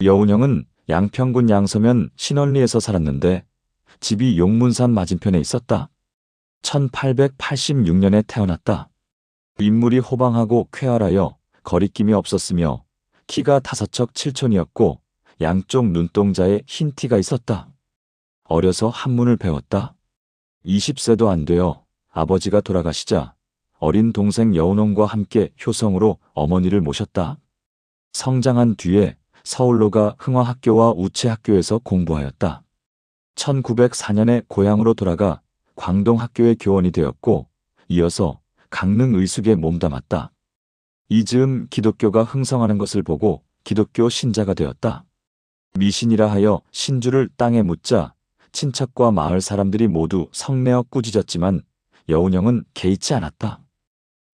여운형은 양평군 양서면 신원리에서 살았는데 집이 용문산 맞은편에 있었다. 1886년에 태어났다. 인물이 호방하고 쾌활하여 거리낌이 없었으며 키가 5척 7촌이었고 양쪽 눈동자에 흰 티가 있었다. 어려서 한문을 배웠다. 20세도 안 되어 아버지가 돌아가시자 어린 동생 여운홍과 함께 효성으로 어머니를 모셨다. 성장한 뒤에 서울로 가 흥화학교와 우체학교에서 공부하였다. 1904년에 고향으로 돌아가 광동학교의 교원이 되었고 이어서 강릉 의숙에 몸담았다. 이 즈음 기독교가 흥성하는 것을 보고 기독교 신자가 되었다. 미신이라 하여 신주를 땅에 묻자 친척과 마을 사람들이 모두 성내어 꾸짖었지만 여운형은 개의치 않았다.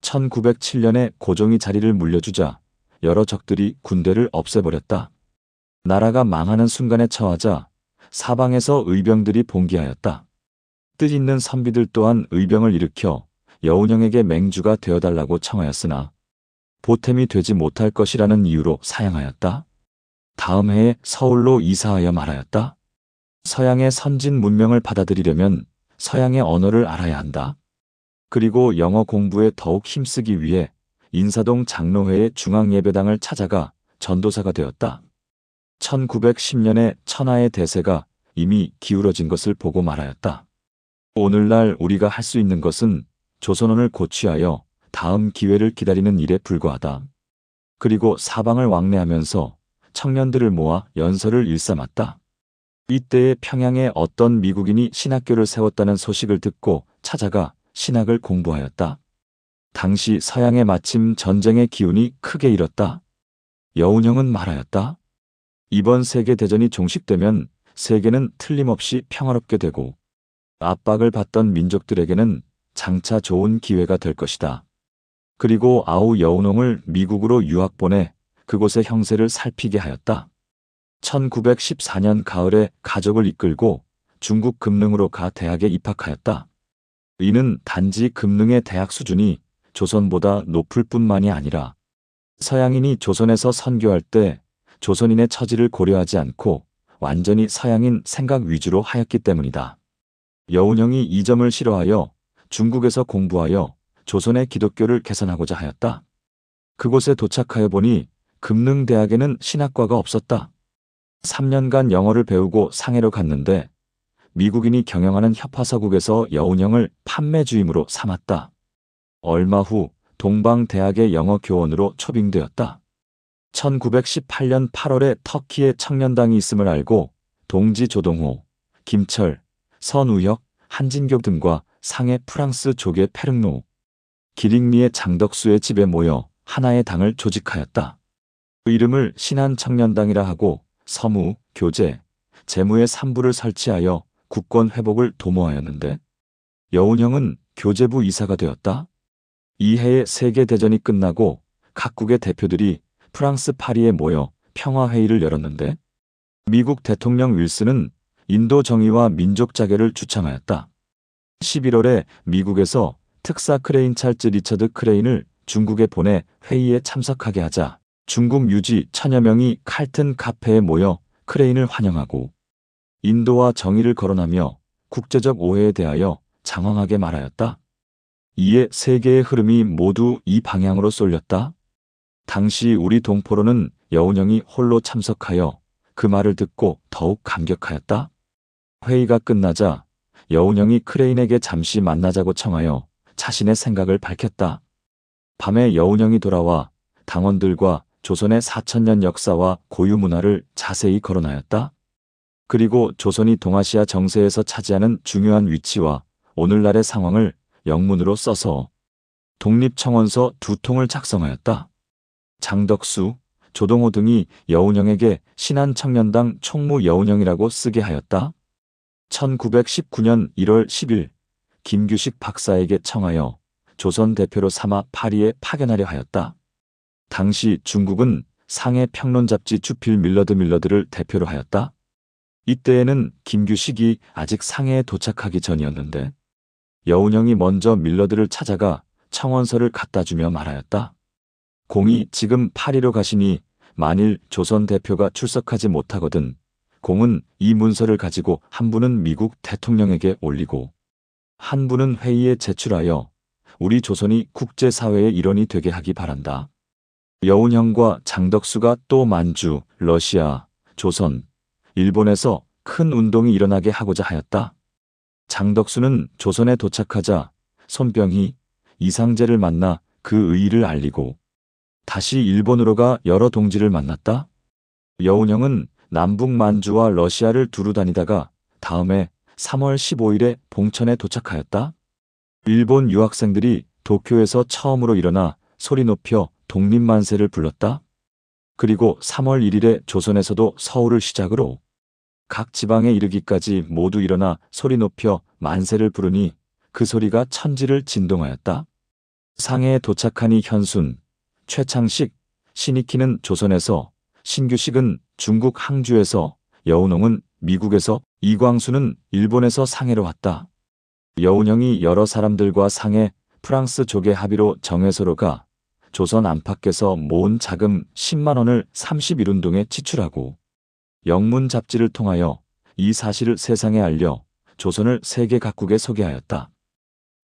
1907년에 고종이 자리를 물려주자 여러 적들이 군대를 없애버렸다. 나라가 망하는 순간에 처하자 사방에서 의병들이 봉기하였다. 뜻있는 선비들 또한 의병을 일으켜 여운형에게 맹주가 되어달라고 청하였으나 보탬이 되지 못할 것이라는 이유로 사양하였다. 다음 해에 서울로 이사하여 말하였다. 서양의 선진 문명을 받아들이려면 서양의 언어를 알아야 한다. 그리고 영어 공부에 더욱 힘쓰기 위해 인사동 장로회의 중앙예배당을 찾아가 전도사가 되었다. 1910년에 천하의 대세가 이미 기울어진 것을 보고 말하였다. 오늘날 우리가 할 수 있는 것은 조선언을 고취하여 다음 기회를 기다리는 일에 불과하다. 그리고 사방을 왕래하면서 청년들을 모아 연설을 일삼았다. 이때에 평양에 어떤 미국인이 신학교를 세웠다는 소식을 듣고 찾아가 신학을 공부하였다. 당시 서양에 마침 전쟁의 기운이 크게 일었다. 여운형은 말하였다. 이번 세계대전이 종식되면 세계는 틀림없이 평화롭게 되고 압박을 받던 민족들에게는 장차 좋은 기회가 될 것이다. 그리고 아우 여운홍을 미국으로 유학 보내 그곳의 형세를 살피게 하였다. 1914년 가을에 가족을 이끌고 중국 금능으로 가 대학에 입학하였다. 이는 단지 금능의 대학 수준이 조선보다 높을 뿐만이 아니라 서양인이 조선에서 선교할 때 조선인의 처지를 고려하지 않고 완전히 서양인 생각 위주로 하였기 때문이다. 여운형이 이 점을 싫어하여 중국에서 공부하여 조선의 기독교를 개선하고자 하였다. 그곳에 도착하여 보니 금능대학에는 신학과가 없었다. 3년간 영어를 배우고 상해로 갔는데 미국인이 경영하는 협화서국에서 여운형을 판매주임으로 삼았다. 얼마 후 동방대학의 영어 교원으로 초빙되었다. 1918년 8월에 터키에 청년당이 있음을 알고 동지 조동호, 김철, 선우혁, 한진교 등과 상해 프랑스 조계 페릉노, 기링리의 장덕수의 집에 모여 하나의 당을 조직하였다. 그 이름을 신한청년당이라 하고 서무, 교제, 재무의 3부를 설치하여 국권 회복을 도모하였는데 여운형은 교제부 이사가 되었다. 이해에 세계대전이 끝나고 각국의 대표들이 프랑스 파리에 모여 평화회의를 열었는데 미국 대통령 윌슨은 인도 정의와 민족 자결을 주창하였다. 11월에 미국에서 특사 크레인 찰즈 리처드 크레인을 중국에 보내 회의에 참석하게 하자 중국 유지 1000여 명이 칼튼 카페에 모여 크레인을 환영하고 인도와 정의를 거론하며 국제적 오해에 대하여 장황하게 말하였다. 이에 세계의 흐름이 모두 이 방향으로 쏠렸다. 당시 우리 동포로는 여운형이 홀로 참석하여 그 말을 듣고 더욱 감격하였다. 회의가 끝나자 여운형이 크레인에게 잠시 만나자고 청하여 자신의 생각을 밝혔다. 밤에 여운형이 돌아와 당원들과 조선의 4000년 역사와 고유 문화를 자세히 거론하였다. 그리고 조선이 동아시아 정세에서 차지하는 중요한 위치와 오늘날의 상황을 영문으로 써서 독립청원서 2통을 작성하였다. 장덕수, 조동호 등이 여운형에게 신한청년당 총무 여운형이라고 쓰게 하였다. 1919년 1월 10일 김규식 박사에게 청하여 조선 대표로 삼아 파리에 파견하려 하였다. 당시 중국은 상해 평론 잡지 주필 밀러드를 대표로 하였다. 이때에는 김규식이 아직 상해에 도착하기 전이었는데 여운형이 먼저 밀러드를 찾아가 청원서를 갖다 주며 말하였다. 공이 지금 파리로 가시니 만일 조선 대표가 출석하지 못하거든 공은 이 문서를 가지고 한 분은 미국 대통령에게 올리고 한 분은 회의에 제출하여 우리 조선이 국제사회의 일원이 되게 하기 바란다. 여운형과 장덕수가 또 만주, 러시아, 조선, 일본에서 큰 운동이 일어나게 하고자 하였다. 장덕수는 조선에 도착하자 손병희, 이상제를 만나 그 의의를 알리고 다시 일본으로 가 여러 동지를 만났다. 여운형은 남북 만주와 러시아를 두루 다니다가 다음해 3월 15일에 봉천에 도착하였다. 일본 유학생들이 도쿄에서 처음으로 일어나 소리 높여 독립만세를 불렀다. 그리고 3월 1일에 조선에서도 서울을 시작으로 각 지방에 이르기까지 모두 일어나 소리 높여 만세를 부르니 그 소리가 천지를 진동하였다. 상해에 도착하니 현순, 최창식, 신익희는 조선에서, 신규식은 중국 항주에서, 여운홍은 미국에서, 이광수는 일본에서 상해로 왔다. 여운형이 여러 사람들과 상해, 프랑스 조계 합의로 정회소로 가 조선 안팎에서 모은 자금 10만 원을 31운동에 지출하고 영문 잡지를 통하여 이 사실을 세상에 알려 조선을 세계 각국에 소개하였다.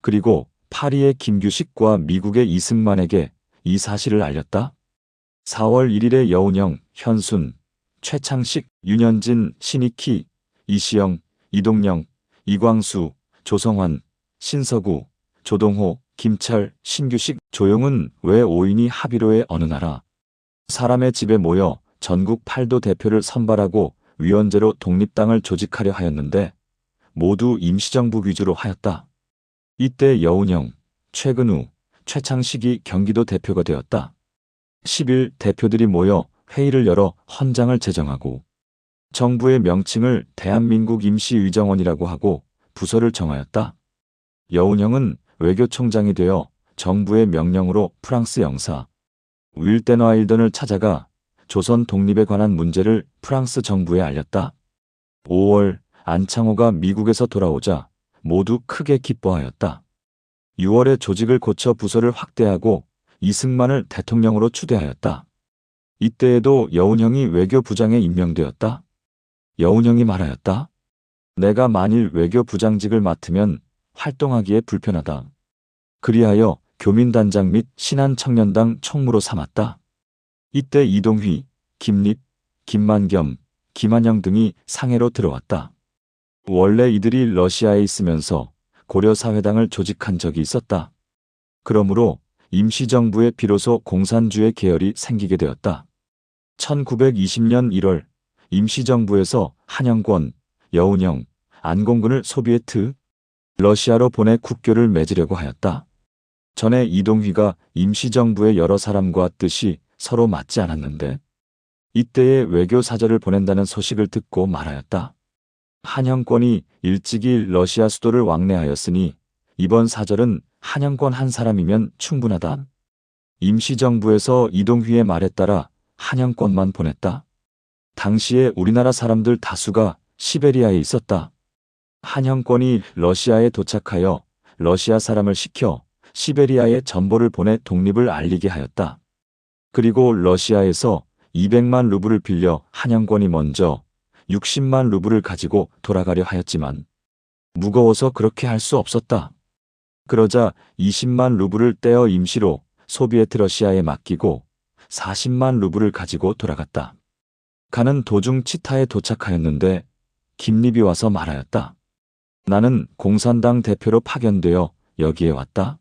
그리고 파리의 김규식과 미국의 이승만에게 이 사실을 알렸다. 4월 1일에 여운형, 현순, 최창식, 윤현진, 신익희, 이시영, 이동영, 이광수, 조성환, 신서구, 조동호, 김철, 신규식, 조용은 왜 5인이 합의로의 어느 나라 사람의 집에 모여 전국 8도 대표를 선발하고 위원제로 독립당을 조직하려 하였는데 모두 임시정부 위주로 하였다. 이때 여운형, 최근우, 최창식이 경기도 대표가 되었다. 10일 대표들이 모여 회의를 열어 헌장을 제정하고 정부의 명칭을 대한민국 임시의정원이라고 하고 부서를 정하였다. 여운형은 외교총장이 되어 정부의 명령으로 프랑스 영사 윌데너아일던을 찾아가 조선 독립에 관한 문제를 프랑스 정부에 알렸다. 5월 안창호가 미국에서 돌아오자 모두 크게 기뻐하였다. 6월에 조직을 고쳐 부서를 확대하고 이승만을 대통령으로 추대하였다. 이때에도 여운형이 외교부장에 임명되었다. 여운형이 말하였다. 내가 만일 외교부장직을 맡으면 활동하기에 불편하다. 그리하여 교민단장 및 신한청년당 총무로 삼았다. 이때 이동휘, 김립, 김만겸, 김한영 등이 상해로 들어왔다. 원래 이들이 러시아에 있으면서 고려사회당을 조직한 적이 있었다. 그러므로 임시정부에 비로소 공산주의 계열이 생기게 되었다. 1920년 1월 임시정부에서 한영권, 여운형, 안공근을 소비에트, 러시아로 보내 국교를 맺으려고 하였다. 전에 이동휘가 임시정부의 여러 사람과 뜻이 서로 맞지 않았는데 이때에 외교사절을 보낸다는 소식을 듣고 말하였다. 한영권이 일찍이 러시아 수도를 왕래하였으니 이번 사절은 한영권 한 사람이면 충분하다. 임시정부에서 이동휘의 말에 따라 한영권만 보냈다. 당시에 우리나라 사람들 다수가 시베리아에 있었다. 한영권이 러시아에 도착하여 러시아 사람을 시켜 시베리아에 전보를 보내 독립을 알리게 하였다. 그리고 러시아에서 200만 루블을 빌려 한영권이 먼저 60만 루블을 가지고 돌아가려 하였지만 무거워서 그렇게 할 수 없었다. 그러자 20만 루블을 떼어 임시로 소비에트 러시아에 맡기고 40만 루블을 가지고 돌아갔다. 가는 도중 치타에 도착하였는데 김립이 와서 말하였다. 나는 공산당 대표로 파견되어 여기에 왔다.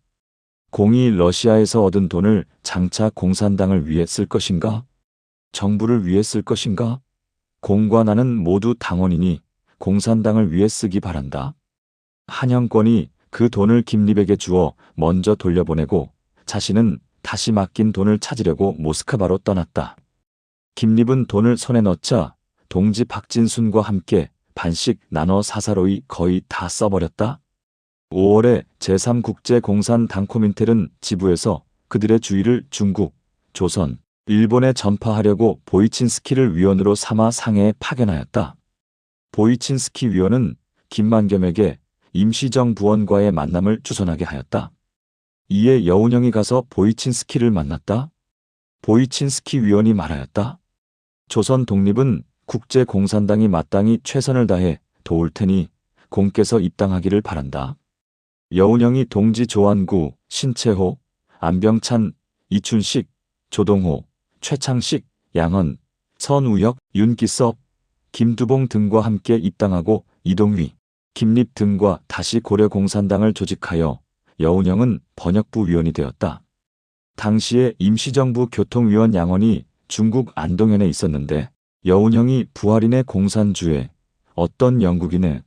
공이 러시아에서 얻은 돈을 장차 공산당을 위해 쓸 것인가? 정부를 위해 쓸 것인가? 공과 나는 모두 당원이니 공산당을 위해 쓰기 바란다. 한영권이 그 돈을 김립에게 주어 먼저 돌려보내고 자신은 다시 맡긴 돈을 찾으려고 모스크바로 떠났다. 김립은 돈을 손에 넣자 동지 박진순과 함께 반씩 나눠 사사로이 거의 다 써버렸다. 5월에 제3국제공산당코민텔은 지부에서 그들의 주의를 중국, 조선, 일본에 전파하려고 보이친스키를 위원으로 삼아 상해에 파견하였다. 보이친스키 위원은 김만겸에게 임시정부원과의 만남을 주선하게 하였다. 이에 여운형이 가서 보이친스키를 만났다. 보이친스키 위원이 말하였다. 조선 독립은 국제공산당이 마땅히 최선을 다해 도울 테니 공께서 입당하기를 바란다. 여운형이 동지 조한구, 신채호, 안병찬, 이춘식, 조동호, 최창식, 양언, 선우혁, 윤기섭, 김두봉 등과 함께 입당하고 이동휘, 김립 등과 다시 고려공산당을 조직하여 여운형은 번역부 위원이 되었다. 당시에 임시정부 교통위원 양언이 중국 안동현에 있었는데 여운형이 부활인의 공산주의, 어떤 영국인의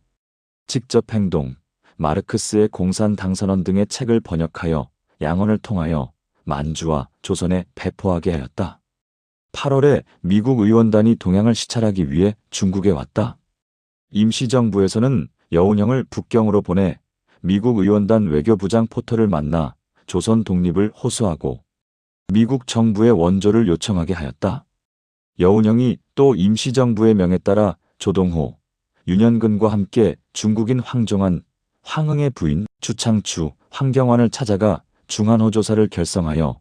직접 행동, 마르크스의 공산당선언 등의 책을 번역하여 양언을 통하여 만주와 조선에 배포하게 하였다. 8월에 미국 의원단이 동양을 시찰하기 위해 중국에 왔다. 임시정부에서는 여운형을 북경으로 보내 미국 의원단 외교부장 포터를 만나 조선 독립을 호소하고 미국 정부의 원조를 요청하게 하였다. 여운형이 또 임시정부의 명에 따라 조동호, 윤현근과 함께 중국인 황종한, 황흥의 부인 주창추, 황경환을 찾아가 중한호 조사를 결성하여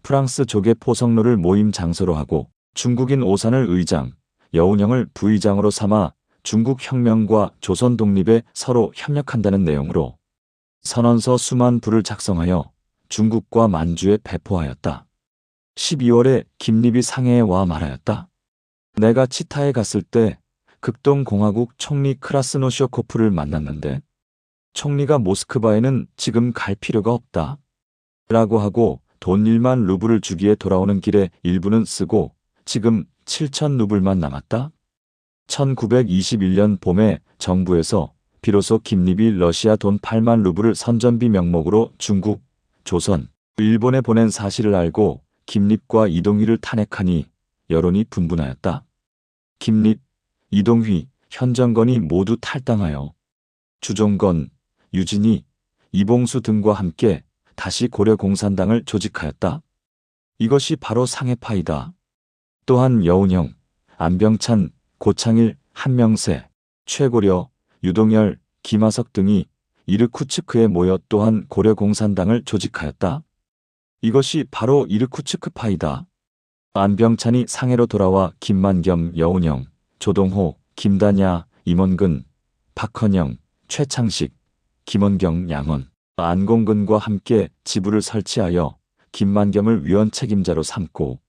프랑스 조계 포석로를 모임 장소로 하고 중국인 오산을 의장, 여운형을 부의장으로 삼아 중국 혁명과 조선 독립에 서로 협력한다는 내용으로 선언서 수만 부를 작성하여 중국과 만주에 배포하였다. 12월에 김립이 상해에 와 말하였다. 내가 치타에 갔을 때 극동공화국 총리 크라스노시오코프를 만났는데 총리가 모스크바에는 지금 갈 필요가 없다. 라고 하고 돈 1만 루블을 주기에 돌아오는 길에 일부는 쓰고 지금 7천 루블만 남았다. 1921년 봄에 정부에서 비로소 김립이 러시아 돈 8만 루블을 선전비 명목으로 중국, 조선, 일본에 보낸 사실을 알고 김립과 이동휘를 탄핵하니 여론이 분분하였다. 김립, 이동휘, 현정건이 모두 탈당하여 주종건, 유진이, 이봉수 등과 함께 다시 고려공산당을 조직하였다. 이것이 바로 상해파이다. 또한 여운형, 안병찬, 고창일, 한명세, 최고려, 유동열, 김하석 등이 이르쿠츠크에 모여 또한 고려공산당을 조직하였다. 이것이 바로 이르쿠츠크파이다. 안병찬이 상해로 돌아와 김만겸, 여운형, 조동호, 김다냐, 임원근, 박헌영, 최창식, 김원경, 양언, 안공근과 함께 지부를 설치하여 김만겸을 위원 책임자로 삼고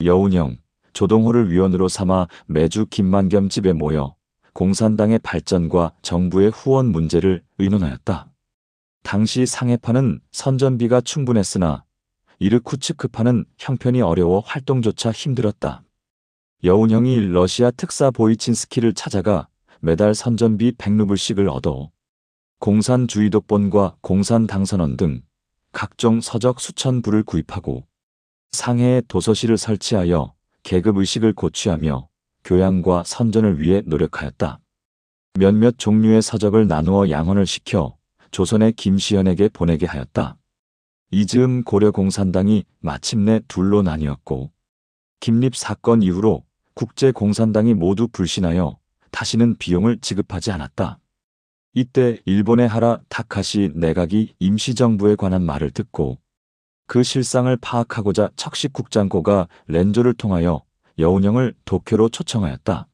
여운형, 조동호를 위원으로 삼아 매주 김만겸 집에 모여 공산당의 발전과 정부의 후원 문제를 의논하였다. 당시 상해파는 선전비가 충분했으나 이르쿠츠크파는 형편이 어려워 활동조차 힘들었다. 여운형이 러시아 특사 보이친스키를 찾아가 매달 선전비 100루블씩을 얻어 공산주의독본과 공산당선언 등 각종 서적 수천 부를 구입하고 상해에 도서실을 설치하여 계급의식을 고취하며 교양과 선전을 위해 노력하였다. 몇몇 종류의 서적을 나누어 양언을 시켜 조선의 김시현에게 보내게 하였다. 이즈음 고려공산당이 마침내 둘로 나뉘었고 김립 사건 이후로 국제공산당이 모두 불신하여 다시는 비용을 지급하지 않았다. 이때 일본의 하라 타카시 내각이 임시정부에 관한 말을 듣고 그 실상을 파악하고자 척식국장고가 렌조를 통하여 여운형을 도쿄로 초청하였다.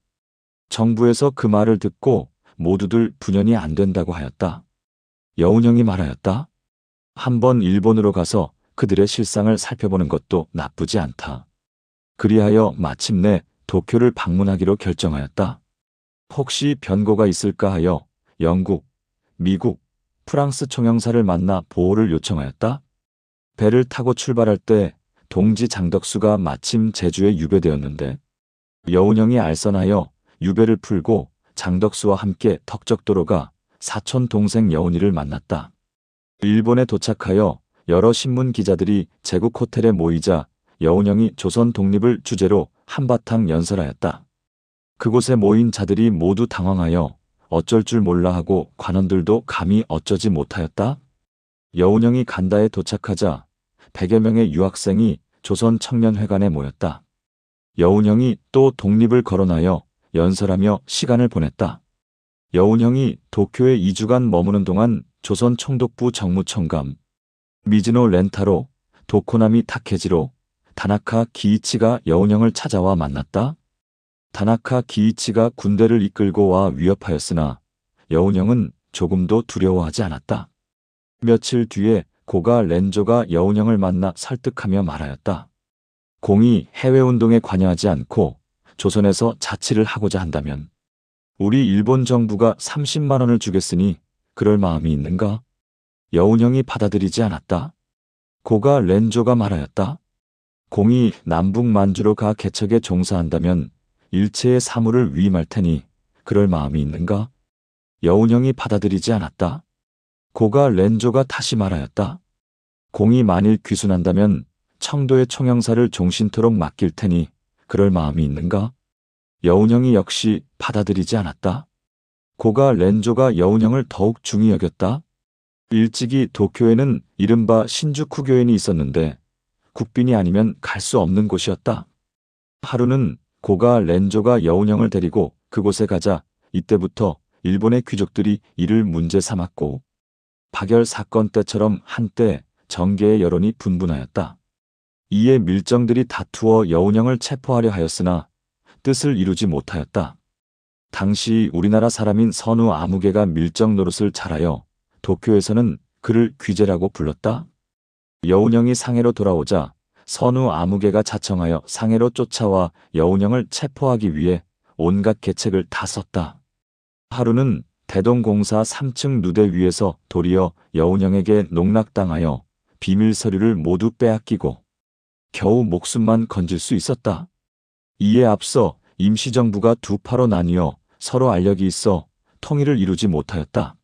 정부에서 그 말을 듣고 모두들 분연이 안 된다고 하였다. 여운형이 말하였다. 한번 일본으로 가서 그들의 실상을 살펴보는 것도 나쁘지 않다. 그리하여 마침내 도쿄를 방문하기로 결정하였다. 혹시 변고가 있을까 하여 영국, 미국, 프랑스 총영사를 만나 보호를 요청하였다. 배를 타고 출발할 때 동지 장덕수가 마침 제주에 유배되었는데 여운형이 알선하여 유배를 풀고 장덕수와 함께 덕적도로 가 사촌 동생 여운이를 만났다. 일본에 도착하여 여러 신문 기자들이 제국 호텔에 모이자 여운형이 조선 독립을 주제로 한바탕 연설하였다. 그곳에 모인 자들이 모두 당황하여 어쩔 줄 몰라 하고 관원들도 감히 어쩌지 못하였다. 여운형이 간다에 도착하자 100여 명의 유학생이 조선 청년회관에 모였다. 여운형이 또 독립을 거론하여 연설하며 시간을 보냈다. 여운형이 도쿄에 2주간 머무는 동안 조선 총독부 정무총감 미즈노 렌타로, 도코나미 타케지로, 다나카 기이치가 여운형을 찾아와 만났다. 다나카 기이치가 군대를 이끌고 와 위협하였으나 여운형은 조금도 두려워하지 않았다. 며칠 뒤에 고가 렌조가 여운형을 만나 설득하며 말하였다. 공이 해외운동에 관여하지 않고 조선에서 자치를 하고자 한다면 우리 일본 정부가 30만 원을 주겠으니 그럴 마음이 있는가? 여운형이 받아들이지 않았다. 고가 렌조가 말하였다. 공이 남북 만주로 가 개척에 종사한다면 일체의 사물을 위임할 테니 그럴 마음이 있는가? 여운형이 받아들이지 않았다. 고가 렌조가 다시 말하였다. 공이 만일 귀순한다면 청도의 총영사를 종신토록 맡길 테니 그럴 마음이 있는가? 여운형이 역시 받아들이지 않았다. 고가 렌조가 여운형을 더욱 중히 여겼다. 일찍이 도쿄에는 이른바 신주쿠교인이 있었는데 국빈이 아니면 갈 수 없는 곳이었다. 하루는 고가 렌조가 여운형을 데리고 그곳에 가자 이때부터 일본의 귀족들이 이를 문제 삼았고 박열 사건 때처럼 한때 정계의 여론이 분분하였다. 이에 밀정들이 다투어 여운형을 체포하려 하였으나 뜻을 이루지 못하였다. 당시 우리나라 사람인 선우 아무개가 밀정 노릇을 잘하여 도쿄에서는 그를 귀재라고 불렀다. 여운형이 상해로 돌아오자 선우 아무개가 자청하여 상해로 쫓아와 여운형을 체포하기 위해 온갖 계책을 다 썼다. 하루는 대동공사 3층 누대 위에서 도리어 여운형에게 농락당하여 비밀 서류를 모두 빼앗기고 겨우 목숨만 건질 수 있었다. 이에 앞서 임시정부가 두 파로 나뉘어 서로 알력이 있어 통일을 이루지 못하였다.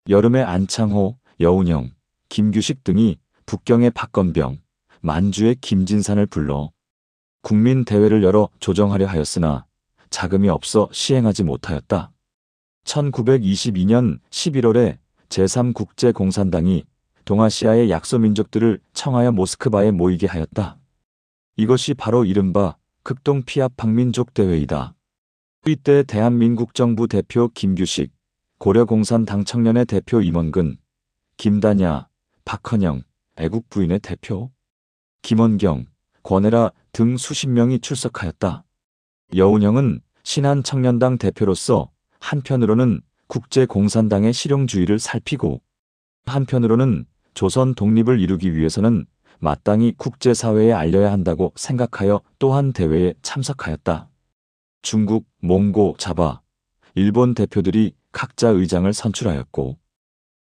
여름에 안창호, 여운형, 김규식 등이 북경의 박건병, 만주의 김진산을 불러 국민대회를 열어 조정하려 하였으나 자금이 없어 시행하지 못하였다. 1922년 11월에 제3국제공산당이 동아시아의 약소민족들을 청하여 모스크바에 모이게 하였다. 이것이 바로 이른바 극동피압 박민족 대회이다. 이때 대한민국 정부 대표 김규식, 고려공산당 청년의 대표 임원근, 김다냐, 박헌영, 애국부인의 대표 김원경, 권애라 등 수십 명이 출석하였다. 여운형은 신한청년당 대표로서 한편으로는 국제공산당의 실용주의를 살피고 한편으로는 조선 독립을 이루기 위해서는 마땅히 국제사회에 알려야 한다고 생각하여 또한 대회에 참석하였다. 중국, 몽고, 자바, 일본 대표들이 각자 의장을 선출하였고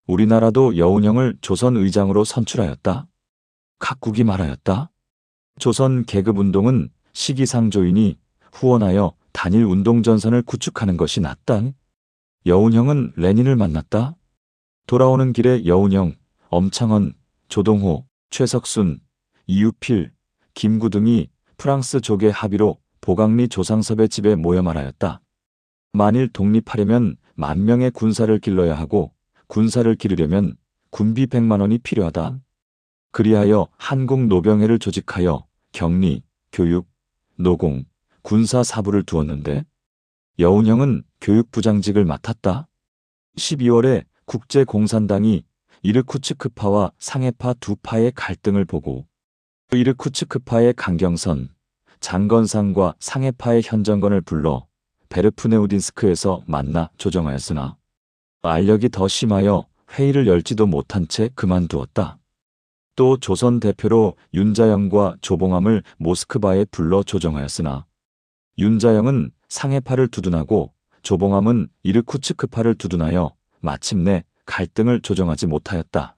우리나라도 여운형을 조선 의장으로 선출하였다. 각국이 말하였다. 조선 계급운동은 시기상조이니 후원하여 단일 운동전선을 구축하는 것이 낫다. 여운형은 레닌을 만났다. 돌아오는 길에 여운형, 엄창헌, 조동호, 최석순, 이유필, 김구 등이 프랑스 족의 합의로 보강리 조상섭의 집에 모여 말하였다. 만일 독립하려면 10,000명의 군사를 길러야 하고 군사를 기르려면 군비 100만 원이 필요하다. 그리하여 한국노병회를 조직하여 격리, 교육, 노공, 군사 사부를 두었는데 여운형은 교육부장직을 맡았다. 12월에 국제공산당이 이르쿠츠크파와 상해파 두 파의 갈등을 보고 이르쿠츠크파의 강경선, 장건상과 상해파의 현정건을 불러 베르프네우딘스크에서 만나 조정하였으나 알력이 더 심하여 회의를 열지도 못한 채 그만두었다. 또 조선 대표로 윤자영과 조봉암을 모스크바에 불러 조정하였으나 윤자영은 상해파를 두둔하고 조봉암은 이르쿠츠크파를 두둔하여 마침내 갈등을 조정하지 못하였다.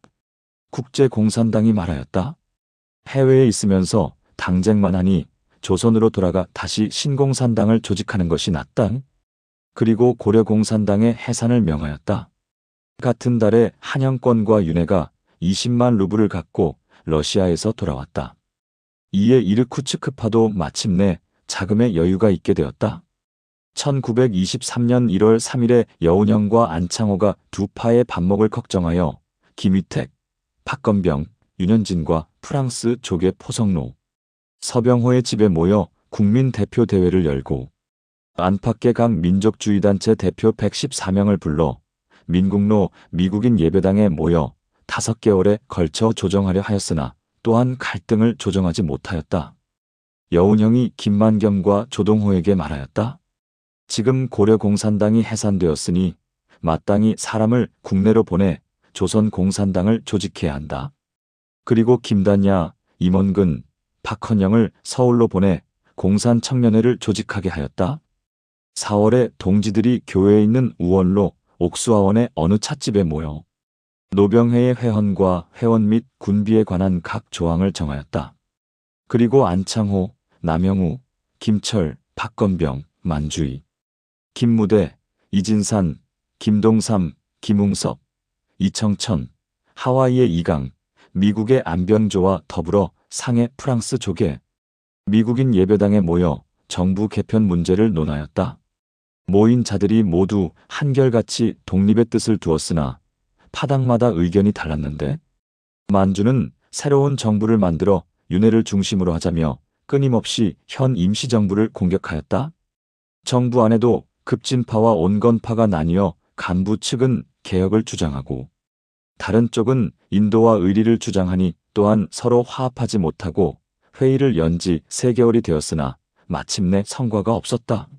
국제공산당이 말하였다. 해외에 있으면서 당쟁만 하니 조선으로 돌아가 다시 신공산당을 조직하는 것이 낫다. 그리고 고려공산당의 해산을 명하였다. 같은 달에 한영권과 윤회가 20만 루블을 갖고 러시아에서 돌아왔다. 이에 이르쿠츠크파도 마침내 자금의 여유가 있게 되었다. 1923년 1월 3일에 여운형과 안창호가 두 파의 반목을 걱정하여 김위택, 박건병, 윤현진과 프랑스 족의 포성로, 서병호의 집에 모여 국민대표 대회를 열고 안팎의 각 민족주의단체 대표 114명을 불러 민국로 미국인 예배당에 모여 5개월에 걸쳐 조정하려 하였으나 또한 갈등을 조정하지 못하였다. 여운형이 김만겸과 조동호에게 말하였다. 지금 고려공산당이 해산되었으니 마땅히 사람을 국내로 보내 조선공산당을 조직해야 한다. 그리고 김단야, 임원근, 박헌영을 서울로 보내 공산청년회를 조직하게 하였다. 4월에 동지들이 교회에 있는 우원로 옥수화원의 어느 찻집에 모여 노병회의 회헌과 회원 및 군비에 관한 각 조항을 정하였다. 그리고 안창호, 남영우, 김철, 박건병, 만주희, 김무대, 이진산, 김동삼, 김웅섭, 이청천, 하와이의 이강, 미국의 안병조와 더불어 상해 프랑스 조계, 미국인 예배당에 모여 정부 개편 문제를 논하였다. 모인 자들이 모두 한결같이 독립의 뜻을 두었으나 파당마다 의견이 달랐는데 만주는 새로운 정부를 만들어 윤회를 중심으로 하자며 끊임없이 현 임시정부를 공격하였다. 정부 안에도 급진파와 온건파가 나뉘어 간부 측은 개혁을 주장하고 다른 쪽은 인도와 의리를 주장하니 또한 서로 화합하지 못하고 회의를 연 지 3개월이 되었으나 마침내 성과가 없었다.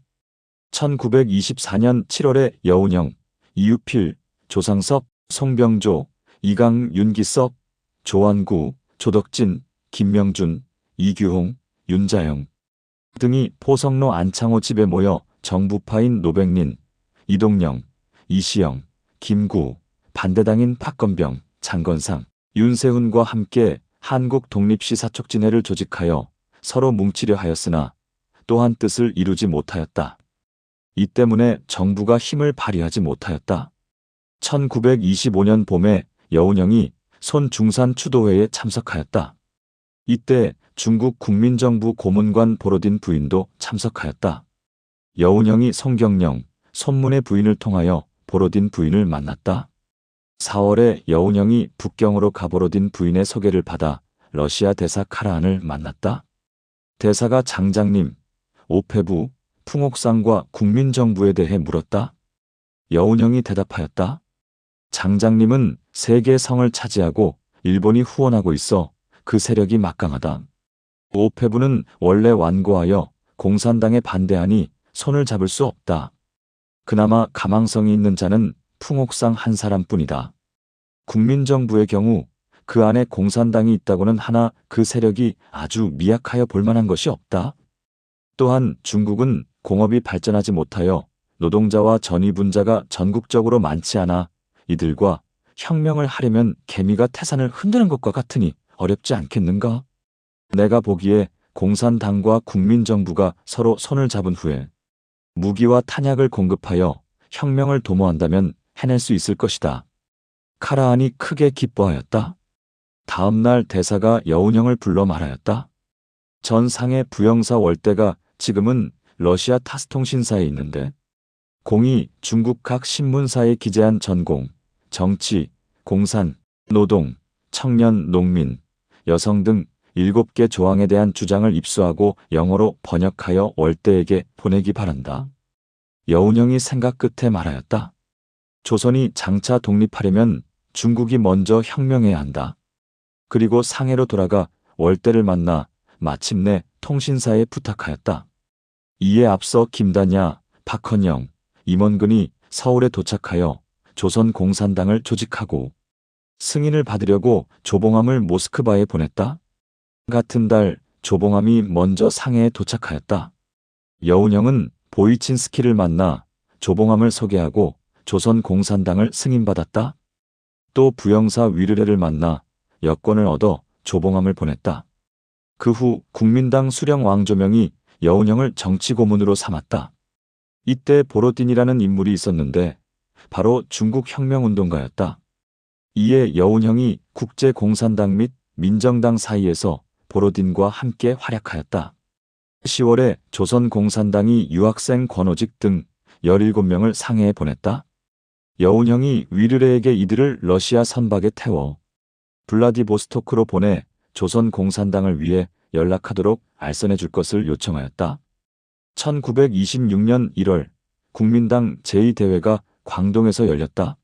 1924년 7월에 여운형, 이유필, 조상섭, 송병조, 이강, 윤기섭, 조완구, 조덕진, 김명준, 이규홍, 윤자영 등이 포성로 안창호 집에 모여 정부파인 노백린, 이동영, 이시영, 김구, 반대당인 박건병, 장건상, 윤세훈과 함께 한국 독립시 사촉진회를 조직하여 서로 뭉치려 하였으나 또한 뜻을 이루지 못하였다. 이 때문에 정부가 힘을 발휘하지 못하였다. 1925년 봄에 여운형이 손중산 추도회에 참석하였다. 이때 중국 국민정부 고문관 보로딘 부인도 참석하였다. 여운형이 송경령, 손문의 부인을 통하여 보로딘 부인을 만났다. 4월에 여운형이 북경으로 가 보로딘 부인의 소개를 받아 러시아 대사 카라한을 만났다. 대사가 장장님, 오페부, 풍옥상과 국민정부에 대해 물었다. 여운형이 대답하였다. 장장님은 세계 성을 차지하고 일본이 후원하고 있어 그 세력이 막강하다. 오페부는 원래 완고하여 공산당에 반대하니 손을 잡을 수 없다. 그나마 가망성이 있는 자는 풍옥상 한 사람뿐이다. 국민정부의 경우 그 안에 공산당이 있다고는 하나 그 세력이 아주 미약하여 볼만한 것이 없다. 또한 중국은 공업이 발전하지 못하여 노동자와 전위분자가 전국적으로 많지 않아 이들과 혁명을 하려면 개미가 태산을 흔드는 것과 같으니 어렵지 않겠는가? 내가 보기에 공산당과 국민정부가 서로 손을 잡은 후에 무기와 탄약을 공급하여 혁명을 도모한다면 해낼 수 있을 것이다. 카라한이 크게 기뻐하였다. 다음 날 대사가 여운형을 불러 말하였다. 전 상해 부영사 월대가 지금은 러시아 타스통신사에 있는데 공이 중국 각 신문사에 기재한 전공, 정치, 공산, 노동, 청년, 농민, 여성 등 7개 조항에 대한 주장을 입수하고 영어로 번역하여 월대에게 보내기 바란다. 여운형이 생각 끝에 말하였다. 조선이 장차 독립하려면 중국이 먼저 혁명해야 한다. 그리고 상해로 돌아가 월대를 만나 마침내 통신사에 부탁하였다. 이에 앞서 김단야, 박헌영, 임원근이 서울에 도착하여 조선공산당을 조직하고 승인을 받으려고 조봉암을 모스크바에 보냈다. 같은 달 조봉암이 먼저 상해에 도착하였다. 여운형은 보이친스키를 만나 조봉암을 소개하고 조선공산당을 승인받았다. 또 부영사 위르레를 만나 여권을 얻어 조봉암을 보냈다. 그 후 국민당 수령 왕조명이 여운형을 정치고문으로 삼았다. 이때 보로딘이라는 인물이 있었는데 바로 중국 혁명운동가였다. 이에 여운형이 국제공산당 및 민정당 사이에서 보로딘과 함께 활약하였다. 10월에 조선공산당이 유학생 권오직 등 17명을 상해에 보냈다. 여운형이 위르레에게 이들을 러시아 선박에 태워 블라디보스토크로 보내 조선공산당을 위해 연락하도록 알선해 줄 것을 요청하였다. 1926년 1월 국민당 제2대회가 광동에서 열렸다.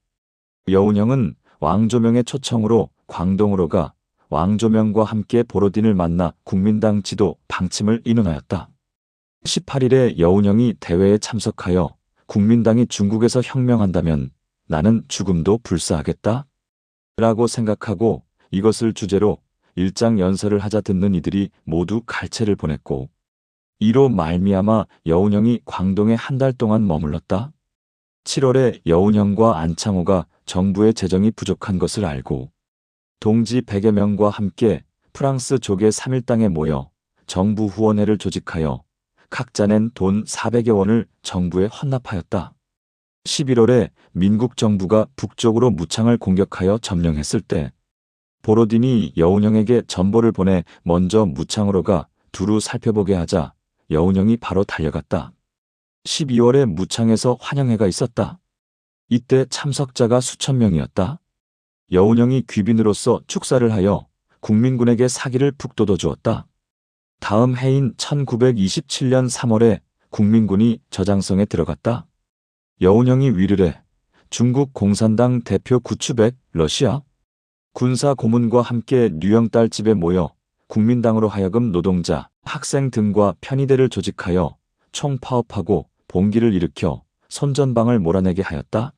여운형은 왕조명의 초청으로 광동으로 가 왕조명과 함께 보로딘을 만나 국민당 지도 방침을 의논하였다. 18일에 여운형이 대회에 참석하여 국민당이 중국에서 혁명한다면 나는 죽음도 불사하겠다 라고 생각하고 이것을 주제로 일장 연설을 하자 듣는 이들이 모두 갈채를 보냈고 이로 말미암아 여운형이 광동에 한 달 동안 머물렀다. 7월에 여운형과 안창호가 정부의 재정이 부족한 것을 알고 동지 100여 명과 함께 프랑스 조계 3일당에 모여 정부 후원회를 조직하여 각자 낸 돈 400여 원을 정부에 헌납하였다. 11월에 민국 정부가 북쪽으로 무창을 공격하여 점령했을 때 보로딘이 여운형에게 전보를 보내 먼저 무창으로 가 두루 살펴보게 하자 여운형이 바로 달려갔다. 12월에 무창에서 환영회가 있었다. 이때 참석자가 수천 명이었다. 여운형이 귀빈으로서 축사를 하여 국민군에게 사기를 푹 돋워주었다. 다음 해인 1927년 3월에 국민군이 저장성에 들어갔다. 여운형이 위를 해 중국 공산당 대표 구추백 러시아 군사 고문과 함께 뉴영딸 집에 모여 국민당으로 하여금 노동자, 학생 등과 편의대를 조직하여 총파업하고 봉기를 일으켜 선전방을 몰아내게 하였다.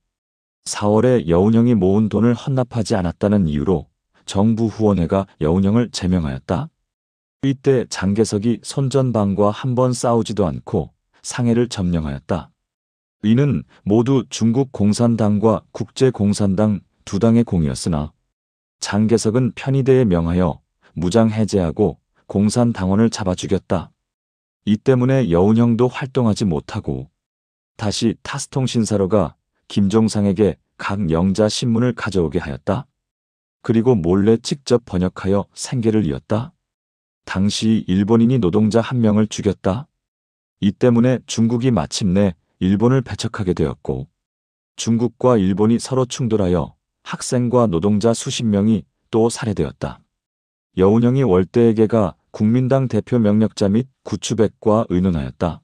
4월에 여운형이 모은 돈을 헌납하지 않았다는 이유로 정부 후원회가 여운형을 제명하였다. 이때 장개석이 선전방과 한 번 싸우지도 않고 상해를 점령하였다. 이는 모두 중국 공산당과 국제공산당 두 당의 공이었으나 장개석은 편의대에 명하여 무장 해제하고 공산당원을 잡아 죽였다. 이 때문에 여운형도 활동하지 못하고 다시 타스통신사로가 김종상에게 각 영자 신문을 가져오게 하였다. 그리고 몰래 직접 번역하여 생계를 이었다. 당시 일본인이 노동자 한 명을 죽였다. 이 때문에 중국이 마침내 일본을 배척하게 되었고 중국과 일본이 서로 충돌하여 학생과 노동자 수십 명이 또 살해되었다. 여운형이 월대에게가 국민당 대표 명력자 및 구추백과 의논하였다.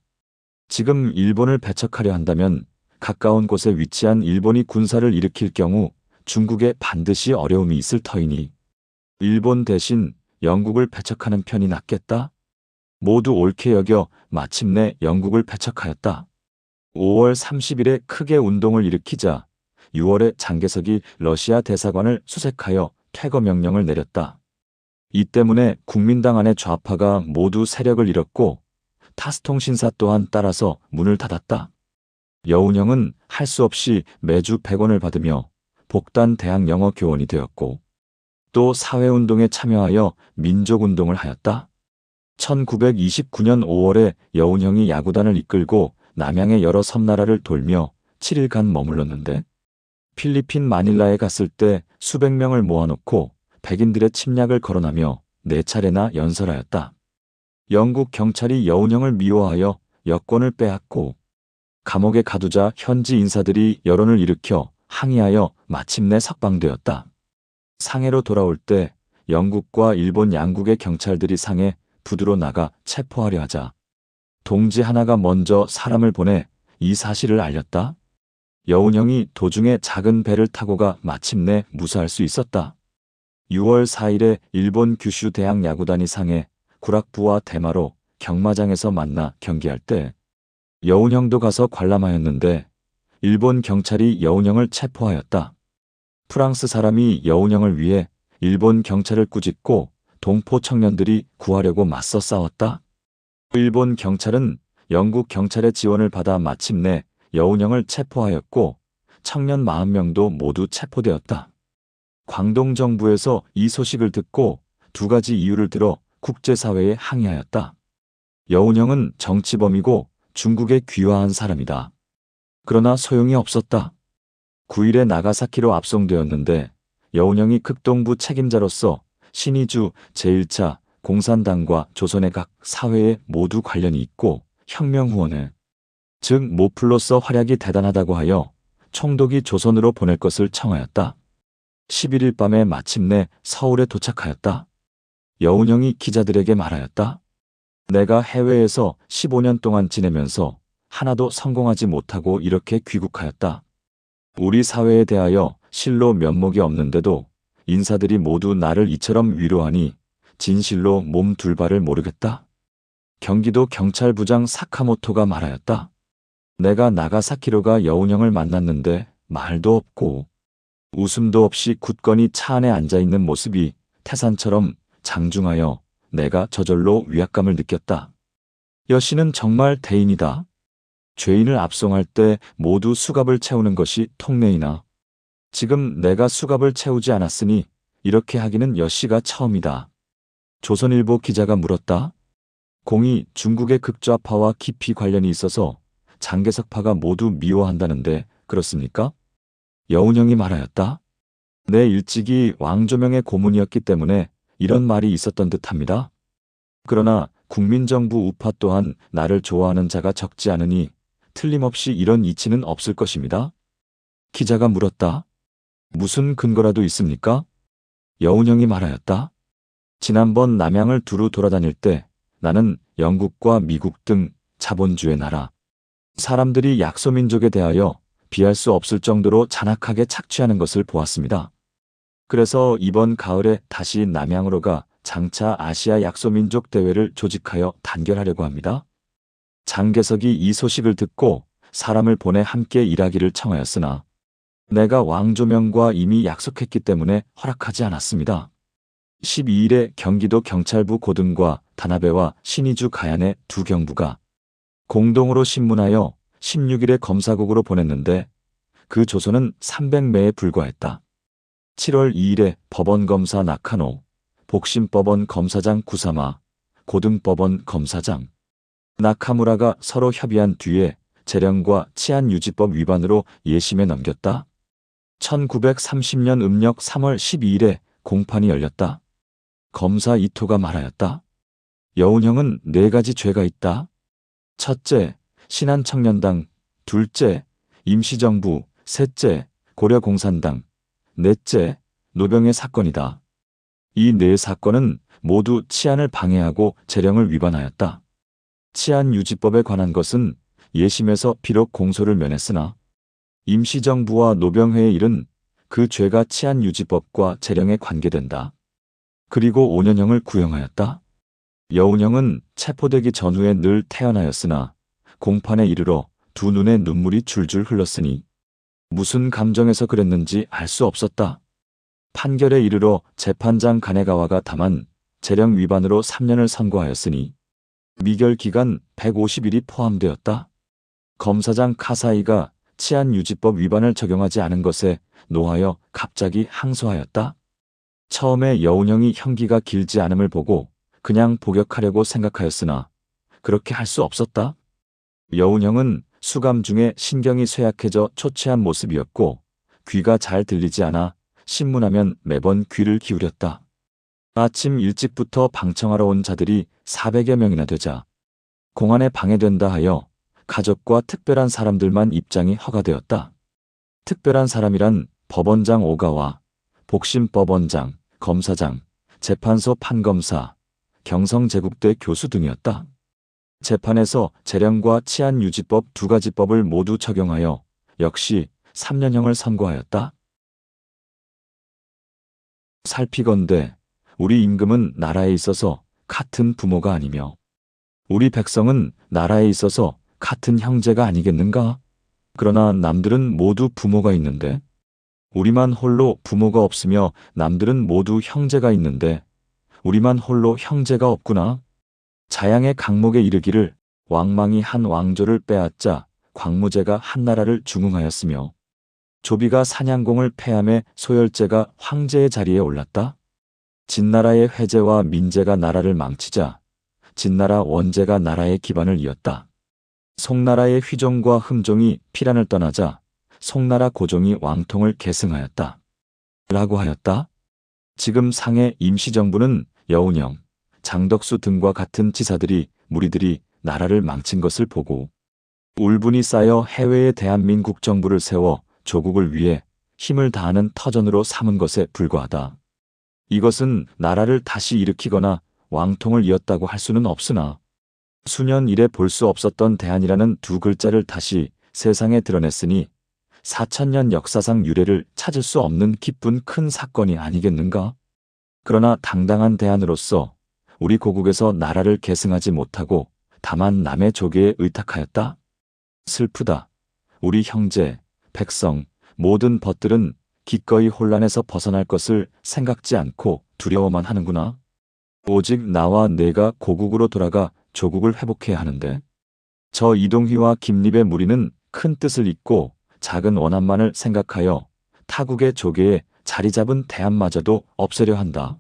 지금 일본을 배척하려 한다면 가까운 곳에 위치한 일본이 군사를 일으킬 경우 중국에 반드시 어려움이 있을 터이니 일본 대신 영국을 배척하는 편이 낫겠다. 모두 옳게 여겨 마침내 영국을 배척하였다. 5월 30일에 크게 운동을 일으키자 6월에 장개석이 러시아 대사관을 수색하여 퇴거 명령을 내렸다. 이 때문에 국민당 안의 좌파가 모두 세력을 잃었고 타스통신사 또한 따라서 문을 닫았다. 여운형은 할 수 없이 매주 100원을 받으며 복단 대학 영어 교원이 되었고 또 사회운동에 참여하여 민족운동을 하였다. 1929년 5월에 여운형이 야구단을 이끌고 남양의 여러 섬나라를 돌며 7일간 머물렀는데 필리핀 마닐라에 갔을 때 수백 명을 모아놓고 백인들의 침략을 거론하며 4차례나 연설하였다. 영국 경찰이 여운형을 미워하여 여권을 빼앗고 감옥에 가두자 현지 인사들이 여론을 일으켜 항의하여 마침내 석방되었다. 상해로 돌아올 때 영국과 일본 양국의 경찰들이 상해 부두로 나가 체포하려 하자 동지 하나가 먼저 사람을 보내 이 사실을 알렸다. 여운형이 도중에 작은 배를 타고 가 마침내 무사할 수 있었다. 6월 4일에 일본 규슈 대학 야구단이 상해 구락부와 대마로 경마장에서 만나 경기할 때 여운형도 가서 관람하였는데 일본 경찰이 여운형을 체포하였다. 프랑스 사람이 여운형을 위해 일본 경찰을 꾸짖고 동포 청년들이 구하려고 맞서 싸웠다. 일본 경찰은 영국 경찰의 지원을 받아 마침내 여운형을 체포하였고 청년 40명도 모두 체포되었다. 광동 정부에서 이 소식을 듣고 두 가지 이유를 들어 국제사회에 항의하였다. 여운형은 정치범이고 중국에 귀화한 사람이다. 그러나 소용이 없었다. 9일에 나가사키로 압송되었는데 여운형이 극동부 책임자로서 신의주 제1차 공산당과 조선의 각 사회에 모두 관련이 있고 혁명후원회, 즉 모플로서 활약이 대단하다고 하여 총독이 조선으로 보낼 것을 청하였다. 11일 밤에 마침내 서울에 도착하였다. 여운형이 기자들에게 말하였다. 내가 해외에서 15년 동안 지내면서 하나도 성공하지 못하고 이렇게 귀국하였다. 우리 사회에 대하여 실로 면목이 없는데도 인사들이 모두 나를 이처럼 위로하니 진실로 몸 둘 바를 모르겠다. 경기도 경찰부장 사카모토가 말하였다. 내가 나가사키로 여운형을 만났는데 말도 없고 웃음도 없이 굳건히 차 안에 앉아있는 모습이 태산처럼 장중하여 내가 저절로 위압감을 느꼈다. 여씨는 정말 대인이다. 죄인을 압송할 때 모두 수갑을 채우는 것이 통례이나 지금 내가 수갑을 채우지 않았으니 이렇게 하기는 여씨가 처음이다. 조선일보 기자가 물었다. 공이 중국의 극좌파와 깊이 관련이 있어서 장개석파가 모두 미워한다는데 그렇습니까? 여운형이 말하였다. 내 일찍이 왕조명의 고문이었기 때문에 이런 말이 있었던 듯합니다. 그러나 국민정부 우파 또한 나를 좋아하는 자가 적지 않으니 틀림없이 이런 이치는 없을 것입니다. 기자가 물었다. 무슨 근거라도 있습니까? 여운형이 말하였다. 지난번 남양을 두루 돌아다닐 때 나는 영국과 미국 등 자본주의 나라 사람들이 약소민족에 대하여 비할 수 없을 정도로 잔악하게 착취하는 것을 보았습니다. 그래서 이번 가을에 다시 남양으로 가 장차 아시아 약소민족 대회를 조직하여 단결하려고 합니다. 장개석이 이 소식을 듣고 사람을 보내 함께 일하기를 청하였으나 내가 왕조명과 이미 약속했기 때문에 허락하지 않았습니다. 12일에 경기도 경찰부 고등과 다나베와 신의주 가얀의 두 경부가 공동으로 신문하여 16일에 검사국으로 보냈는데 그 조서는 300매에 불과했다. 7월 2일에 법원검사 나카노, 복심법원 검사장 구사마, 고등법원 검사장 나카무라가 서로 협의한 뒤에 재령과 치안유지법 위반으로 예심에 넘겼다. 1930년 음력 3월 12일에 공판이 열렸다. 검사 이토가 말하였다. 여운형은 4가지 죄가 있다. 첫째, 신한청년당, 둘째, 임시정부, 셋째, 고려공산당, 넷째, 노병의 사건이다. 이 4사건은 모두 치안을 방해하고 재령을 위반하였다. 치안유지법에 관한 것은 예심에서 비록 공소를 면했으나 임시정부와 노병회의 일은 그 죄가 치안유지법과 재령에 관계된다. 그리고 5년형을 구형하였다. 여운형은 체포되기 전후에 늘 태어나였으나 공판에 이르러 두 눈에 눈물이 줄줄 흘렀으니 무슨 감정에서 그랬는지 알 수 없었다. 판결에 이르러 재판장 가네가와가 다만 재령 위반으로 3년을 선고하였으니 미결 기간 150일이 포함되었다. 검사장 카사이가 치안유지법 위반을 적용하지 않은 것에 노하여 갑자기 항소하였다. 처음에 여운형이 형기가 길지 않음을 보고 그냥 복역하려고 생각하였으나 그렇게 할 수 없었다. 여운형은 수감 중에 신경이 쇠약해져 초췌한 모습이었고 귀가 잘 들리지 않아 신문하면 매번 귀를 기울였다. 아침 일찍부터 방청하러 온 자들이 400여 명이나 되자 공안에 방해된다 하여 가족과 특별한 사람들만 입장이 허가되었다. 특별한 사람이란 법원장 오가와, 복심법원장, 검사장, 재판소 판검사, 경성제국대 교수 등이었다. 재판에서 재령과 치안유지법 2가지 법을 모두 적용하여 역시 3년형을 선고하였다. 살피건대 우리 임금은 나라에 있어서 같은 부모가 아니며 우리 백성은 나라에 있어서 같은 형제가 아니겠는가? 그러나 남들은 모두 부모가 있는데 우리만 홀로 부모가 없으며 남들은 모두 형제가 있는데 우리만 홀로 형제가 없구나. 자양의 강목에 이르기를 왕망이 한 왕조를 빼앗자 광무제가 한 나라를 중흥하였으며 조비가 사냥공을 패함에 소열제가 황제의 자리에 올랐다. 진나라의 회제와 민제가 나라를 망치자 진나라 원제가 나라의 기반을 이었다. 송나라의 휘종과 흠종이 피란을 떠나자 송나라 고종이 왕통을 계승하였다. 라고 하였다. 지금 상해 임시정부는 여운형, 장덕수 등과 같은 지사들이 무리들이 나라를 망친 것을 보고 울분이 쌓여 해외에 대한민국 정부를 세워 조국을 위해 힘을 다하는 터전으로 삼은 것에 불과하다. 이것은 나라를 다시 일으키거나 왕통을 이었다고 할 수는 없으나 수년 이래 볼 수 없었던 대한이라는 2글자를 다시 세상에 드러냈으니 4,000년 역사상 유례를 찾을 수 없는 기쁜 큰 사건이 아니겠는가? 그러나 당당한 대안으로서 우리 고국에서 나라를 계승하지 못하고 다만 남의 조계에 의탁하였다. 슬프다. 우리 형제, 백성, 모든 벗들은 기꺼이 혼란에서 벗어날 것을 생각지 않고 두려워만 하는구나. 오직 나와 내가 고국으로 돌아가 조국을 회복해야 하는데, 저 이동휘와 김립의 무리는 큰 뜻을 잊고 작은 원한만을 생각하여 타국의 조계에 자리 잡은 대안마저도 없애려 한다.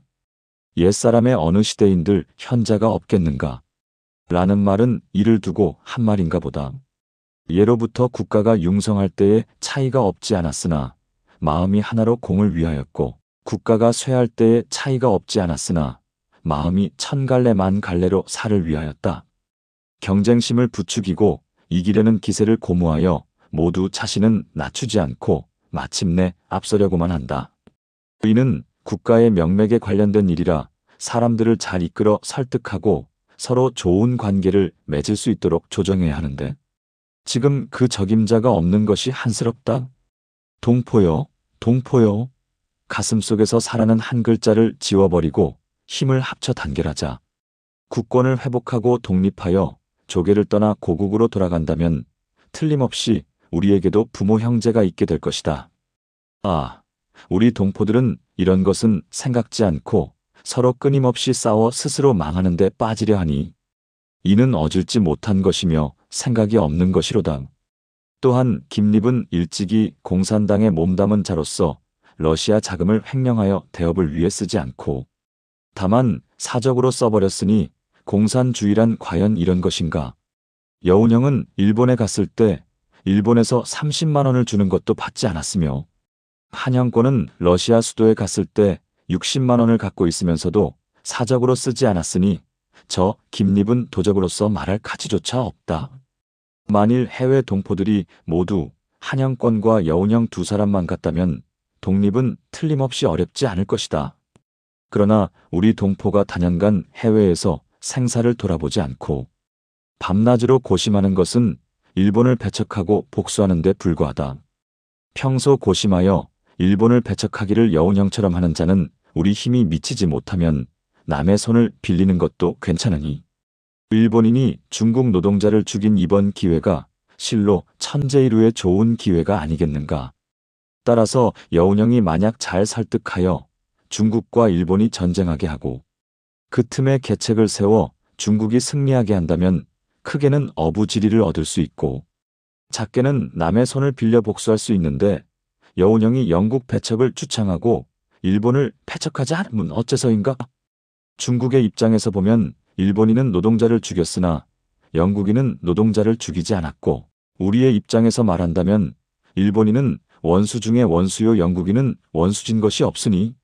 옛사람의 어느 시대인들 현자가 없겠는가? 라는 말은 이를 두고 한 말인가 보다. 예로부터 국가가 융성할 때에 차이가 없지 않았으나 마음이 하나로 공을 위하였고, 국가가 쇠할 때에 차이가 없지 않았으나 마음이 천갈래 만갈래로 살을 위하였다. 경쟁심을 부추기고 이기려는 기세를 고무하여 모두 자신은 낮추지 않고 마침내 앞서려고만 한다. 이는 국가의 명맥에 관련된 일이라 사람들을 잘 이끌어 설득하고 서로 좋은 관계를 맺을 수 있도록 조정해야 하는데, 지금 그 적임자가 없는 것이 한스럽다. 동포여, 동포여. 가슴속에서 사라는 한 글자를 지워버리고 힘을 합쳐 단결하자. 국권을 회복하고 독립하여 조계를 떠나 고국으로 돌아간다면 틀림없이 우리에게도 부모 형제가 있게 될 것이다. 아, 우리 동포들은 이런 것은 생각지 않고 서로 끊임없이 싸워 스스로 망하는 데 빠지려 하니 이는 어질지 못한 것이며 생각이 없는 것이로다. 또한 김립은 일찍이 공산당에 몸담은 자로서 러시아 자금을 횡령하여 대업을 위해 쓰지 않고 다만 사적으로 써버렸으니 공산주의란 과연 이런 것인가? 여운형은 일본에 갔을 때 일본에서 30만 원을 주는 것도 받지 않았으며, 한영권은 러시아 수도에 갔을 때 60만 원을 갖고 있으면서도 사적으로 쓰지 않았으니 저 김립은 도적으로서 말할 가치조차 없다. 만일 해외 동포들이 모두 한영권과 여운형 두 사람만 같다면 독립은 틀림없이 어렵지 않을 것이다. 그러나 우리 동포가 단연간 해외에서 생사를 돌아보지 않고 밤낮으로 고심하는 것은 일본을 배척하고 복수하는 데 불과하다. 평소 고심하여 일본을 배척하기를 여운형처럼 하는 자는 우리 힘이 미치지 못하면 남의 손을 빌리는 것도 괜찮으니, 일본인이 중국 노동자를 죽인 이번 기회가 실로 천재일우의 좋은 기회가 아니겠는가. 따라서 여운형이 만약 잘 설득하여 중국과 일본이 전쟁하게 하고 그 틈에 계책을 세워 중국이 승리하게 한다면 크게는 어부지리를 얻을 수 있고 작게는 남의 손을 빌려 복수할 수 있는데, 여운형이 영국 배척을 추창하고 일본을 패척하지 않으면 어째서인가? 중국의 입장에서 보면 일본인은 노동자를 죽였으나 영국인은 노동자를 죽이지 않았고, 우리의 입장에서 말한다면 일본인은 원수 중에 원수요 영국인은 원수진 것이 없으니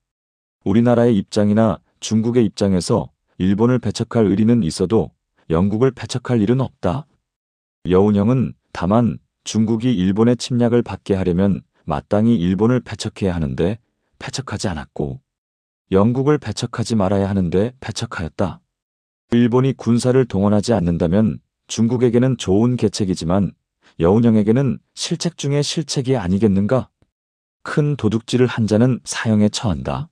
우리나라의 입장이나 중국의 입장에서 일본을 배척할 의리는 있어도 영국을 배척할 일은 없다. 여운형은 다만 중국이 일본의 침략을 받게 하려면 마땅히 일본을 배척해야 하는데 배척하지 않았고, 영국을 배척하지 말아야 하는데 배척하였다. 일본이 군사를 동원하지 않는다면 중국에게는 좋은 계책이지만 여운형에게는 실책 중에 실책이 아니겠는가? 큰 도둑질을 한 자는 사형에 처한다.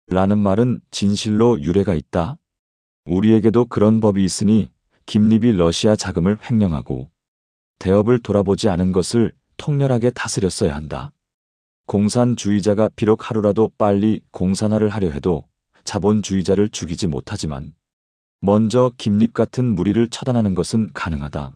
라는 말은 진실로 유래가 있다. 우리에게도 그런 법이 있으니 김립이 러시아 자금을 횡령하고 대업을 돌아보지 않은 것을 통렬하게 다스렸어야 한다. 공산주의자가 비록 하루라도 빨리 공산화를 하려 해도 자본주의자를 죽이지 못하지만 먼저 김립 같은 무리를 처단하는 것은 가능하다.